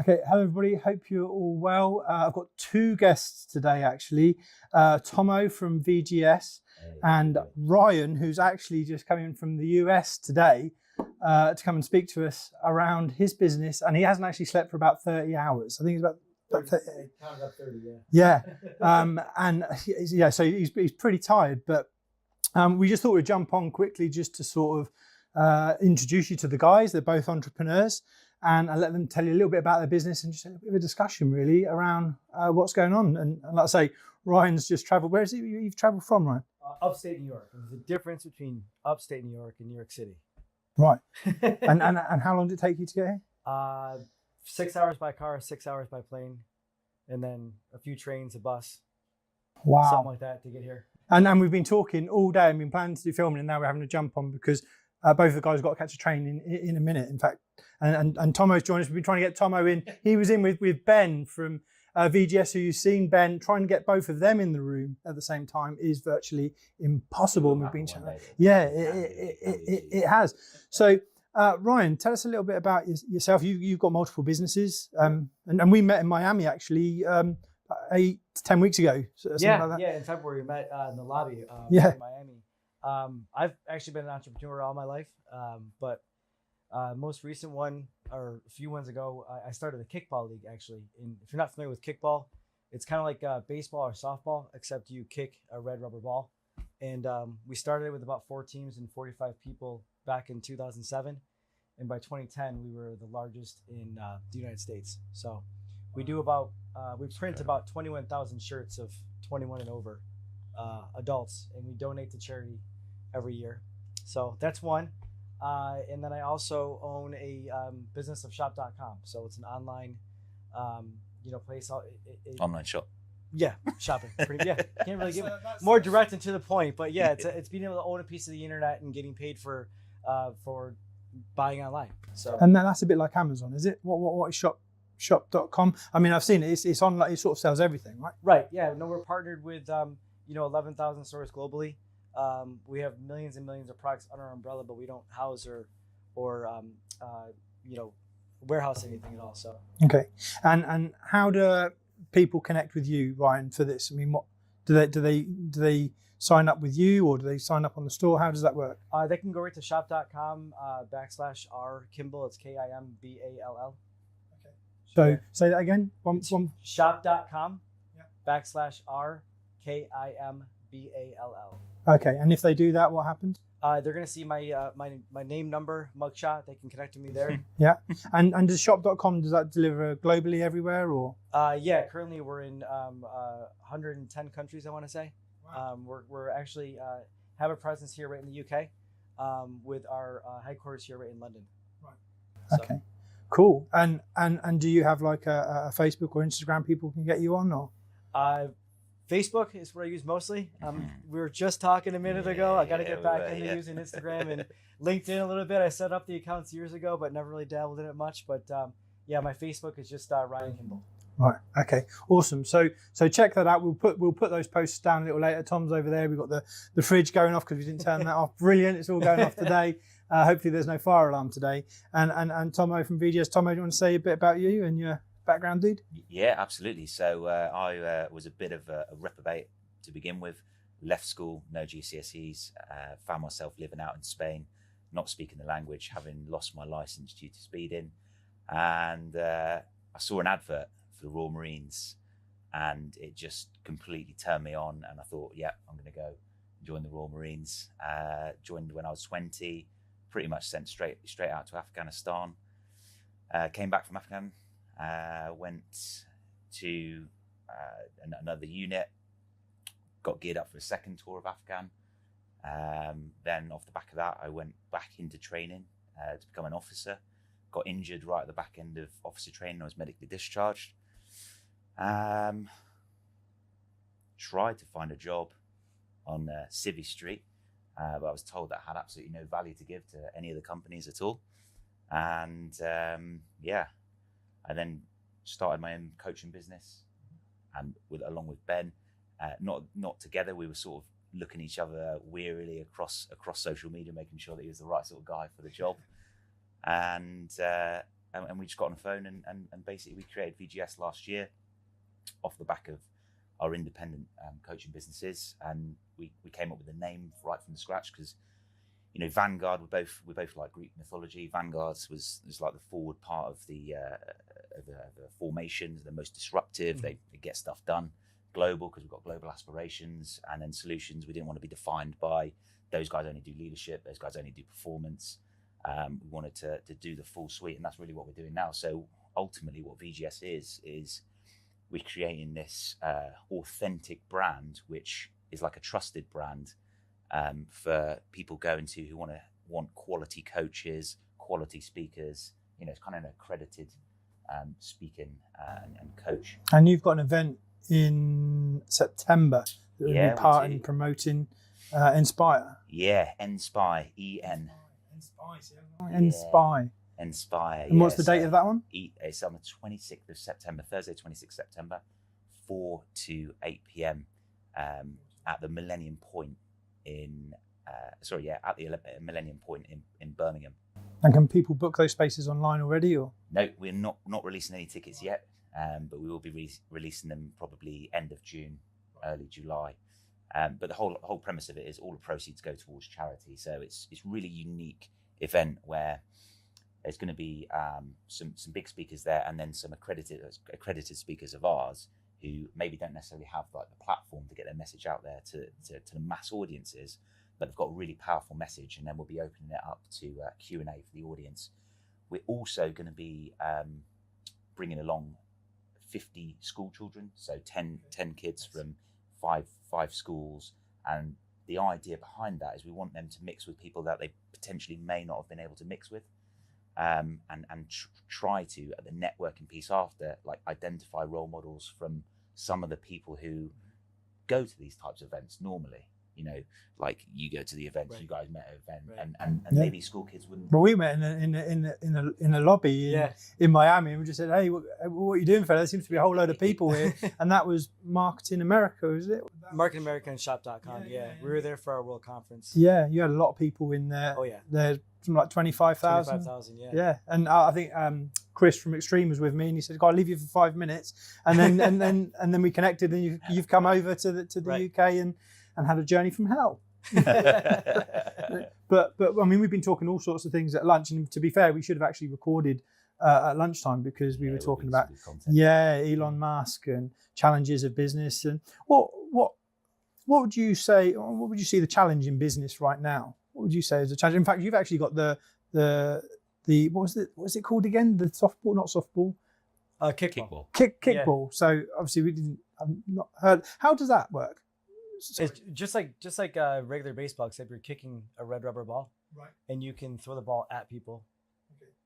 Okay, hello everybody, hope you're all well. I've got two guests today actually, Tomo from VGS and Ryan, who's actually just coming from the US today to come and speak to us around his business, and he hasn't actually slept for about 30 hours. I think it's about 30. Counted up 30, yeah. And yeah, so he's pretty tired, but we just thought we'd jump on quickly just to sort of introduce you to the guys. They're both entrepreneurs. And I let them tell you a little bit about their business and just a bit of a discussion really around what's going on. And like I say, Ryan's just travelled. Where is it you've travelled from, Ryan? Upstate New York. There's a difference between upstate New York and New York City. Right. and how long did it take you to get here? 6 hours by car, 6 hours by plane, and then a few trains, a bus. Wow. Something like that to get here. And we've been talking all day and been planning to do filming, and now we're having to jump on because both of the guys have got to catch a train in a minute, in fact. And Tomo's joined us. We've been trying to get Tomo in. He was in with Ben from VGS, who you've seen. Ben, trying to get both of them in the room at the same time is virtually impossible. We've been chatting. Yeah, it has. So, Ryan, tell us a little bit about yourself. You've got multiple businesses, and we met in Miami actually 8 to 10 weeks ago. Like that. Yeah. In February, we met in the lobby in Miami. I've actually been an entrepreneur all my life, but most recent one, or a few ones ago, I started a kickball league actually. And if you're not familiar with kickball, it's kind of like baseball or softball, except you kick a red rubber ball. And we started with about 4 teams and 45 people back in 2007. And by 2010, we were the largest in the United States. So we do we print about 21,000 shirts of 21 and over adults, and we donate to charity every year. So that's one. And then I also own a business of shop.com. So it's an online, place. Online shop. Yeah, shopping. Can't really get more direct and to the point, but yeah, it's being able to own a piece of the internet and getting paid for buying online. So and that's a bit like Amazon, is it? What is shop.com? I mean, I've seen it. It's online. It sort of sells everything, right? Right. Yeah. No, we're partnered with 11,000 stores globally. We have millions and millions of products under our umbrella, but we don't house or warehouse anything at all. So okay, and how do people connect with you, Ryan, for this? I mean, what do they sign up with you, or do they sign up on the store? How does that work? They can go right to shop.com /R Kimball. It's Kimball. Okay. So say that again. One. Shop.com /R Kimball. Okay, and if they do that, what happens? They're going to see my name, number, mugshot. They can connect to me there. Yeah, and does shop.com, does that deliver globally everywhere, or? Yeah, currently we're in 110 countries, I want to say. Wow. We're actually have a presence here right in the UK with our headquarters here right in London. Right. So. Okay, cool. And do you have like a Facebook or Instagram people can get you on, or? Facebook is what I use mostly. We were just talking a minute ago. I got to get back into using Instagram and LinkedIn a little bit. I set up the accounts years ago, but never really dabbled in it much. But my Facebook is just Ryan Kimball. Right. Okay. Awesome. So check that out. We'll put those posts down a little later. Tom's over there. We've got the fridge going off because we didn't turn that off. Brilliant. It's all going off today. Hopefully there's no fire alarm today. And Tomo from VGS. Tomo, do you want to say a bit about you and your background, dude? Yeah, absolutely. So I was a bit of a reprobate to begin with. Left school, no GCSEs, found myself living out in Spain, not speaking the language, having lost my license due to speeding. And I saw an advert for the Royal Marines, and it just completely turned me on. And I thought, yeah, I'm going to go join the Royal Marines. Joined when I was 20, pretty much sent straight out to Afghanistan. Came back from Afghanistan. Went to another unit, got geared up for a second tour of Afghan. Then off the back of that, I went back into training to become an officer. Got injured right at the back end of officer training. I was medically discharged. Tried to find a job on Civvy Street, but I was told that I had absolutely no value to give to any of the companies at all. And I then started my own coaching business, and along with Ben, not together. We were sort of looking at each other wearily across social media, making sure that he was the right sort of guy for the job. And and we just got on the phone and basically we created VGS last year off the back of our independent coaching businesses, and we came up with a name right from the scratch because, you know, Vanguard, we both like Greek mythology. Vanguard was like the forward part of the formations, the most disruptive. They get stuff done. Global because we've got global aspirations, and then solutions. We didn't want to be defined by those guys only do leadership, those guys only do performance. We wanted to do the full suite, and that's really what we're doing now. So ultimately, what VGS is we're creating this authentic brand, which is like a trusted brand for people going to who want quality coaches, quality speakers. You know, it's kind of an accredited speaking and coach. And you've got an event in September that you'll be part in promoting Inspire. Yeah, Inspire, E-N. Inspire. Inspire. And what's the date of that one? It's on the 26th of September, Thursday, 26th September, 4 to 8 p.m. At the Millennium Point at the Millennium Point in Birmingham. And can people book those spaces online already, or? No, we're not releasing any tickets yet, but we will be releasing them probably end of June, early July. But the whole premise of it is all the proceeds go towards charity. So it's really unique event where there's going to be some big speakers there, and then some accredited speakers of ours who maybe don't necessarily have like the platform to get their message out there to the mass audiences, but they've got a really powerful message. And then we'll be opening it up to Q&A for the audience. We're also going to be bringing along 50 school children, so 10 kids from five schools, and the idea behind that is we want them to mix with people that they potentially may not have been able to mix with, and try to, at the networking piece after, like identify role models from some of the people who go to these types of events normally. You know, like you go to the event, you guys met at an event, and maybe school kids wouldn't. Well, we met in a lobby in Miami, and we just said, "Hey, what are you doing, fella? There seems to be a whole load of people here," and that was Marketing America, was it? Marketing America and Shop.com. Yeah, we were there for our World Conference. Yeah, you had a lot of people in there. Oh yeah, there's something like 25,000. 25,000. Yeah. Yeah, and I think Chris from Extreme was with me, and he said, "I'll leave you for 5 minutes," and then and then we connected, and you've come over to the UK and had a journey from hell. but I mean, we've been talking all sorts of things at lunch, and to be fair, we should have actually recorded at lunchtime because we were talking about Elon Musk and challenges of business. And what would you say? What would you see the challenge in business right now? What would you say is a challenge? In fact, you've actually got the what was it called again? The softball, not softball. Kickball. Kickball. So obviously I've not heard. How does that work? It's just like regular baseball, except you're kicking a red rubber ball, right? And you can throw the ball at people.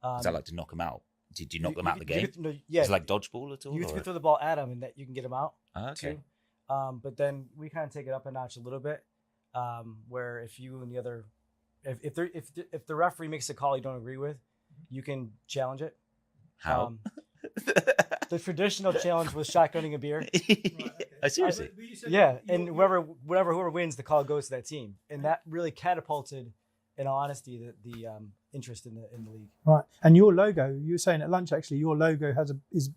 Okay. Is that like to knock them out? Did you knock them out of the game? Yeah. Is it like dodgeball at all? You can throw the ball at them, and that you can get them out. Okay. Too. But then we kind of take it up a notch a little bit, where if you and the other, if the referee makes a call you don't agree with, you can challenge it. How? The traditional challenge was shotgunning a beer. Seriously? Yeah, and whoever wins, the call goes to that team, and that really catapulted, in all honesty, the interest in the league. Right, and your logo, you were saying at lunch actually, your logo is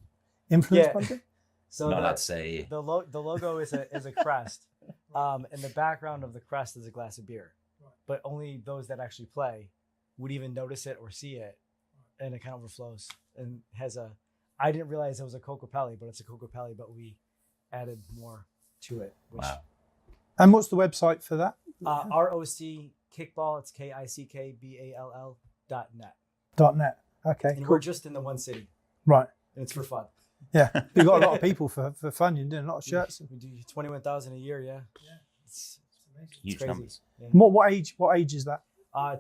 influenced by it. So not allowed to say. The logo is a crest, and the background of the crest is a glass of beer, but only those that actually play would even notice it or see it, and it kind of overflows and has a. I didn't realize it was a Coca-Cola, but it's a Coca-Cola, but we added more to it. Wow. And what's the website for that? ROC Kickball. It's KICKBALL.net. .net. Okay. And we're just in the one city. Right. And it's for fun. Yeah. We've got a lot of people for fun. You're doing a lot of shirts. We do 21,000 a year. Yeah. It's amazing. Huge numbers. Yeah. What age is that?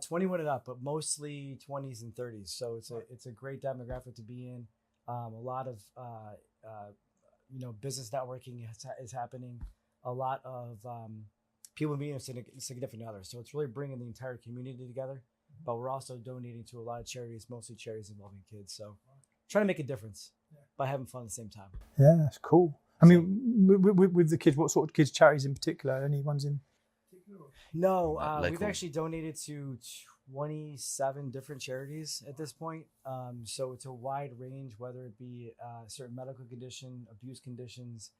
21 and up, but mostly 20s and 30s. So it's a great demographic to be in. A lot of business networking is happening. A lot of people meeting significant others. So it's really bringing the entire community together. But we're also donating to a lot of charities, mostly charities involving kids. So trying to make a difference by having fun at the same time. Yeah, that's cool. I mean, with the kids, what sort of kids charities in particular? Any ones in? No, we've actually donated to 27 different charities at this point. So it's a wide range, whether it be certain medical condition, abuse conditions,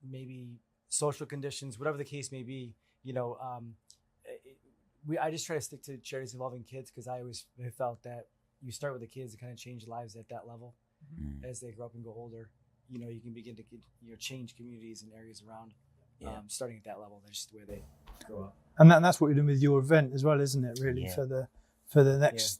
maybe social conditions, whatever the case may be. I just try to stick to charities involving kids because I always have felt that you start with the kids to kind of change lives at that level. As they grow up and go older. You can begin to change communities and areas around. Starting at that level, that's just the way they grow up. And that's what you're doing with your event as well, isn't it? Really, for the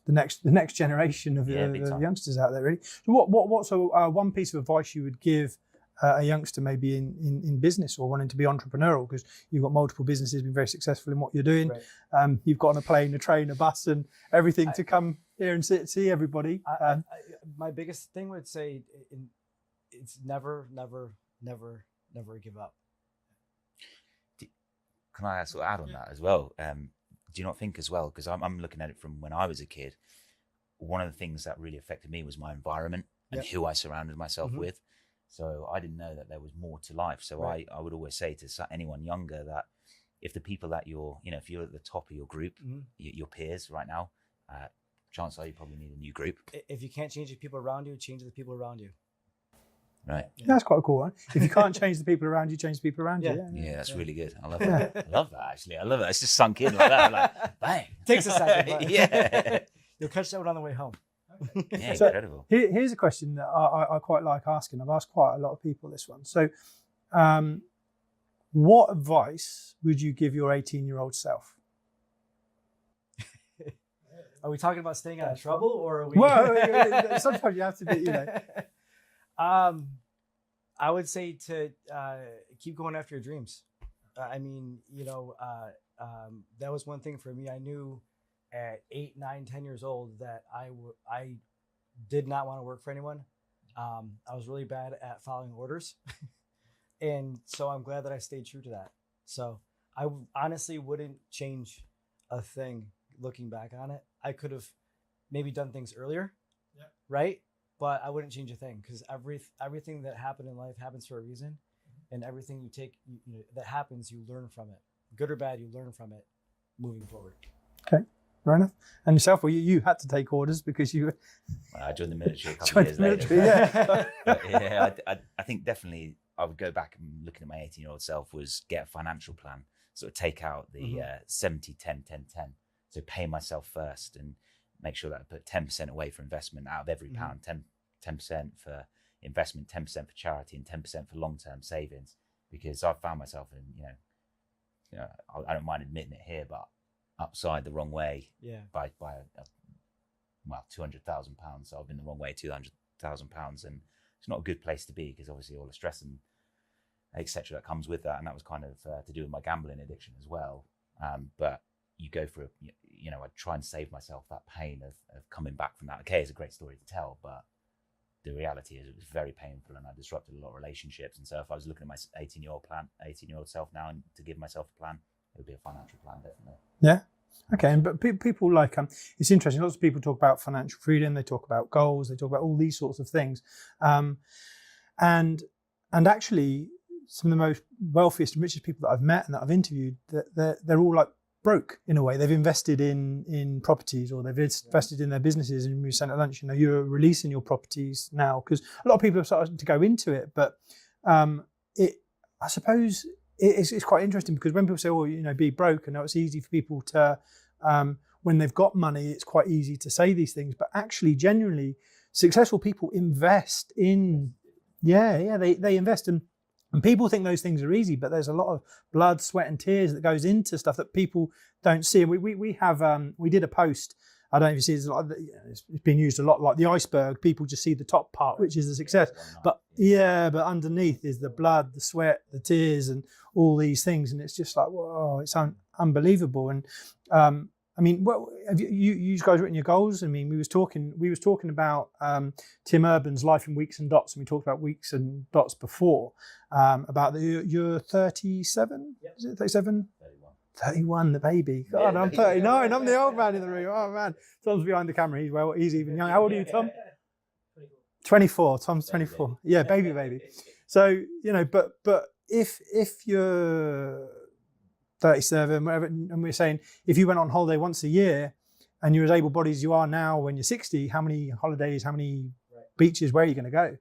next generation of youngsters out there. Really. So what's one piece of advice you would give a youngster maybe in business or wanting to be entrepreneurial? Because you've got multiple businesses, been very successful in what you're doing. Right. You've got on a plane, a train, a bus, and everything to come here and see everybody. My biggest thing would say it's never give up. Can I sort of add on that as well? Do you not think as well, because I'm looking at it from when I was a kid, one of the things that really affected me was my environment and who I surrounded myself with. So I didn't know that there was more to life. So I would always say to anyone younger that if the people that if you're at the top of your group, your peers right now, chances are you probably need a new group. If you can't change the people around you, change the people around you. Right. Yeah, that's quite a cool one. If you can't change the people around you, change the people around you. Yeah, that's really good. I love that. I love that, actually. I love it. It's just sunk in like that. Like, bang. Takes a second. But Yeah. You'll catch that one on the way home. Yeah, So, incredible. Here's a question that I quite like asking. I've asked quite a lot of people this one. So, what advice would you give your 18-year-old self? Are we talking about staying out of trouble, or are we? Well, sometimes you have to be, I would say to keep going after your dreams. That was one thing for me. I knew at 8, 9, 10 years old that I did not want to work for anyone. I was really bad at following orders. And so I'm glad that I stayed true to that. So I honestly wouldn't change a thing looking back on it. I could have maybe done things earlier, right? But I wouldn't change a thing because everything that happened in life happens for a reason. And everything you take that happens, you learn from it. Good or bad, you learn from it moving forward. Okay, fair enough. And yourself, well, you had to take orders because you... I joined the military a couple of years later. Yeah. I think definitely I would go back and looking at my 18-year-old self was get a financial plan. Sort of take out the 70, 10, 10, 10. So pay myself first and make sure that I put 10% away for investment out of every pound, 10% for investment, 10% for charity, and 10% for long-term savings. Because I've found myself in, I don't mind admitting it here, but upside the wrong way by £200,000. So I've been the wrong way £200,000, and it's not a good place to be because obviously all the stress and etc. that comes with that, and that was kind of to do with my gambling addiction as well. But you go for I try and save myself that pain of coming back from that. Okay, it's a great story to tell, but the reality is it was very painful and I disrupted a lot of relationships. And so if I was looking at my 18-year-old self now and to give myself a plan, it would be a financial plan, definitely. Yeah. Okay, but people like it's interesting. Lots of people talk about financial freedom. They talk about goals. They talk about all these sorts of things, and actually, some of the most wealthiest and richest people that I've met and that I've interviewed, they're all like broke in a way. They've invested in properties or they've invested in their businesses. And we were saying at lunch, you're releasing your properties now because a lot of people are starting to go into it. But I suppose it's quite interesting because when people say, "Oh, be broke," and it's easy for people to, when they've got money, it's quite easy to say these things. But actually, genuinely, successful people invest in, they invest in. And people think those things are easy, but there's a lot of blood, sweat, and tears that goes into stuff that people don't see. And we did a post. I don't know if you see it's been used a lot, like the iceberg. People just see the top part, which is the success. But underneath is the blood, the sweat, the tears, and all these things. And it's just like, whoa, it's unbelievable. And have you guys written your goals? I mean, we was talking about Tim Urban's Life in Weeks and Dots, and we talked about weeks and dots before. About you're 37? Yep. Is it 37? 31, the baby. God, I'm 39. I'm the old man in the room. Oh man, Tom's behind the camera. He's even young. How old are you, Tom? 24. Tom's 24. Yeah, baby. So but if you're 37, whatever. And we're saying, if you went on holiday once a year and you're as able-bodied as you are now when you're 60, how many holidays, how many beaches, where are you going to go?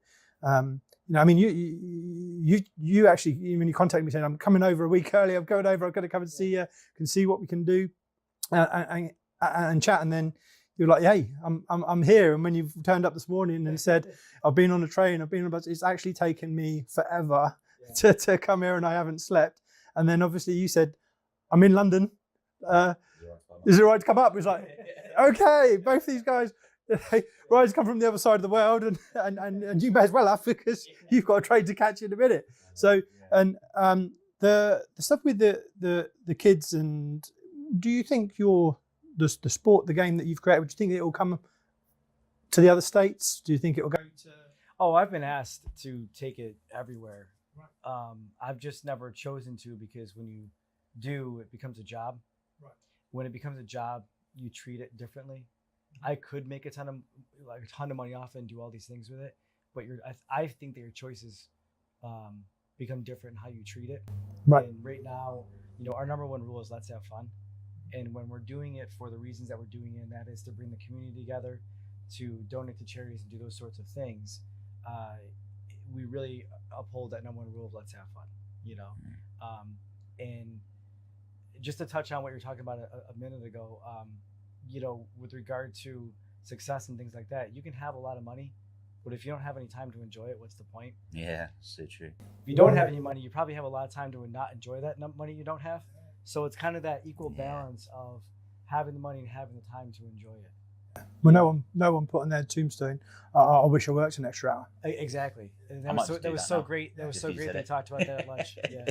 You know, I mean, you actually, when you contacted me saying, I'm coming over a week early, I'm going over, I've got to come and see you, can see what we can do and chat. And then you're like, hey, I'm here. And when you've turned up this morning and said, I've been on a train, I've been on a bus, it's actually taken me forever to come here and I haven't slept. And then obviously you said, I'm in London. Is it all right to come up? It's like, okay, both these guys, Ryan's come from the other side of the world, and you may as well have, because you've got a train to catch in a minute. So, and the stuff with the kids, and do you think the sport, the game that you've created, do you think it will come to the other states? Do you think it will go to? Oh, I've been asked to take it everywhere. I've just never chosen to, because when you do, it becomes a job. Right. When it becomes a job, you treat it differently. I could make a ton of money off it and do all these things with it, but I think that your choices become different in how you treat it. Right. And right now, you know, our number one rule is let's have fun. And when we're doing it for the reasons that we're doing it, and that is to bring the community together, to donate to charities and do those sorts of things, we really uphold that number one rule of let's have fun, you know. And just to touch on what you were talking about a minute ago, you know, with regard to success and things like that, you can have a lot of money, but if you don't have any time to enjoy it, what's the point? Yeah, so true. If you don't have any money, you probably have a lot of time to not enjoy that money you don't have. So it's kind of that equal balance of having the money and having the time to enjoy it. Well, no one put on their tombstone, I wish I worked an extra hour. Exactly. And that was so great. That was so great they talked about that at lunch. Yeah.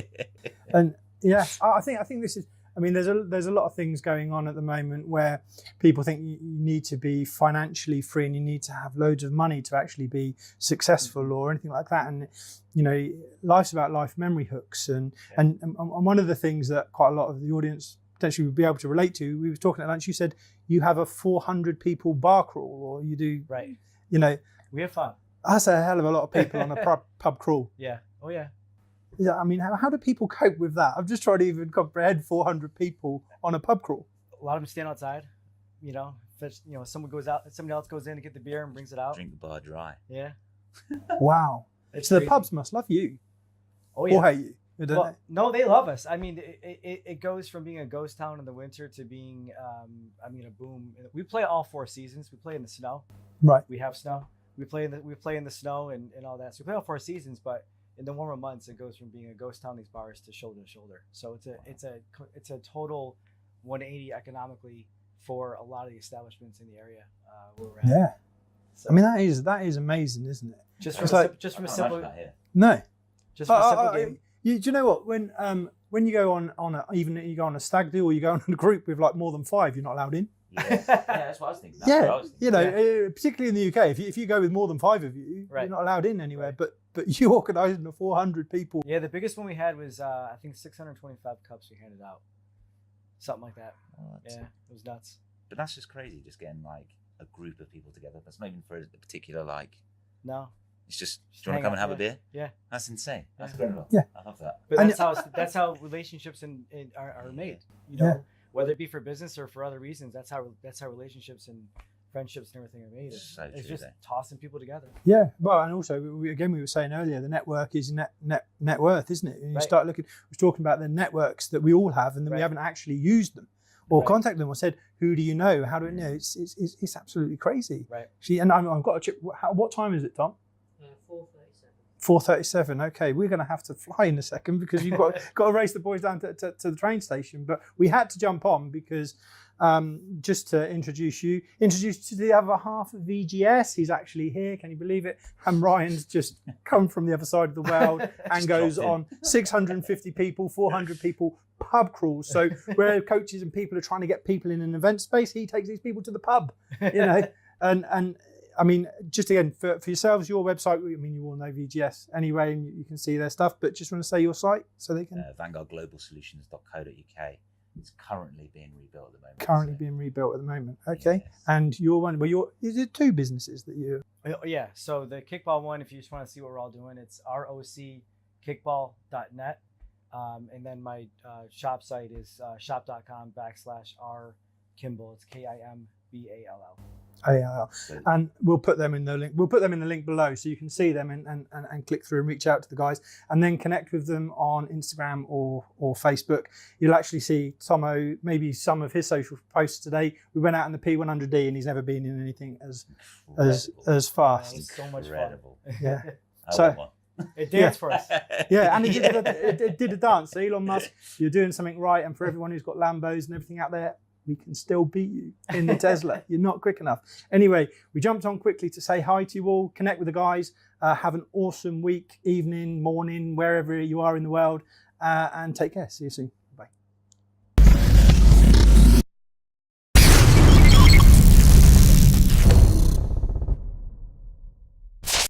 And yeah, I think this is, I mean, there's a lot of things going on at the moment where people think you need to be financially free and you need to have loads of money to actually be successful or anything like that. And you know, life's about life memory hooks, and one of the things that quite a lot of the audience potentially would be able to relate to. We were talking at lunch. You said you have a 400 people bar crawl, or you do. Right. You know, we have fun. That's a hell of a lot of people on a pub crawl. Yeah. Oh yeah. Yeah, I mean, how do people cope with that? I'm just trying to even comprehend 400 people on a pub crawl. A lot of them stand outside, you know. Someone goes out, somebody else goes in to get the beer and brings it out. Drink the bar dry. Yeah. Wow. It's so crazy. The pubs must love you. Oh yeah. Or hate you. Well, no, they love us. I mean, it goes from being a ghost town in the winter to being, a boom. We play all 4 seasons. We play in the snow. Right. We have snow. We play in the snow and all that. So we play all 4 seasons, but in the warmer months, it goes from being a ghost town, these bars, to shoulder. So it's a total 180 economically for a lot of the establishments in the area where we're at. Yeah. So, I mean, that is amazing, isn't it? Just from a simple game. Do you know what? When you go on even you go on a stag do, or you go on a group with like more than 5, you're not allowed in. Yeah, that's what I was thinking. You know, particularly in the UK, if you go with more than 5 of you, you're not allowed in anywhere. Right. But you organising the 400 people. Yeah, the biggest one we had was I think 625 cups we handed out, something like that. Oh, yeah, it was nuts. But that's just crazy, just getting like a group of people together. That's not even for a particular like. No. It's just do you want to come and have a beer? Yeah. That's insane. That's incredible. Yeah. I love that. But that's how relationships are made. You know, whether it be for business or for other reasons, that's how relationships and friendships and everything are made. It's just tossing people together. Yeah. Well, and also we were saying earlier, the network is net worth, isn't it? And you start looking. We're talking about the networks that we all have, and then we haven't actually used them or contacted them or said, who do you know? How do we know? It's absolutely crazy. Right. And I've got a chip. What time is it, Tom? 4:37. Okay, we're going to have to fly in a second because you've got to race the boys down to the train station. But we had to jump on because just to introduce to the other half of VGS. He's actually here. Can you believe it? And Ryan's just come from the other side of the world and goes on 650 people, 400 people pub crawls. So where coaches and people are trying to get people in an event space, he takes these people to the pub. You know, and. I mean, just again, for yourselves, your website, I mean, you all know VGS anyway, and you can see their stuff, but just want to say your site so they can... VanguardGlobalSolutions.co.uk. It's currently being rebuilt at the moment. Being rebuilt at the moment. Okay. Yes. And your one, is it 2 businesses that you... Yeah. So the kickball one, if you just want to see what we're all doing, it's rockickball.net. And then my shop site is shop.com/r Kimball. It's Kimball. And we'll put them in the link. We'll put them in the link below so you can see them and click through and reach out to the guys and then connect with them on Instagram or Facebook. You'll actually see Tomo, maybe some of his social posts today. We went out in the P100D and he's never been in anything as fast. It's so much fun. Incredible. Yeah. I So- want one. It danced for us. Yeah, and it did a dance. So Elon Musk, you're doing something right, and for everyone who's got Lambos and everything out there, we can still beat you in the Tesla. You're not quick enough. Anyway, we jumped on quickly to say hi to you all, connect with the guys, have an awesome week, evening, morning, wherever you are in the world, and take care. See you soon.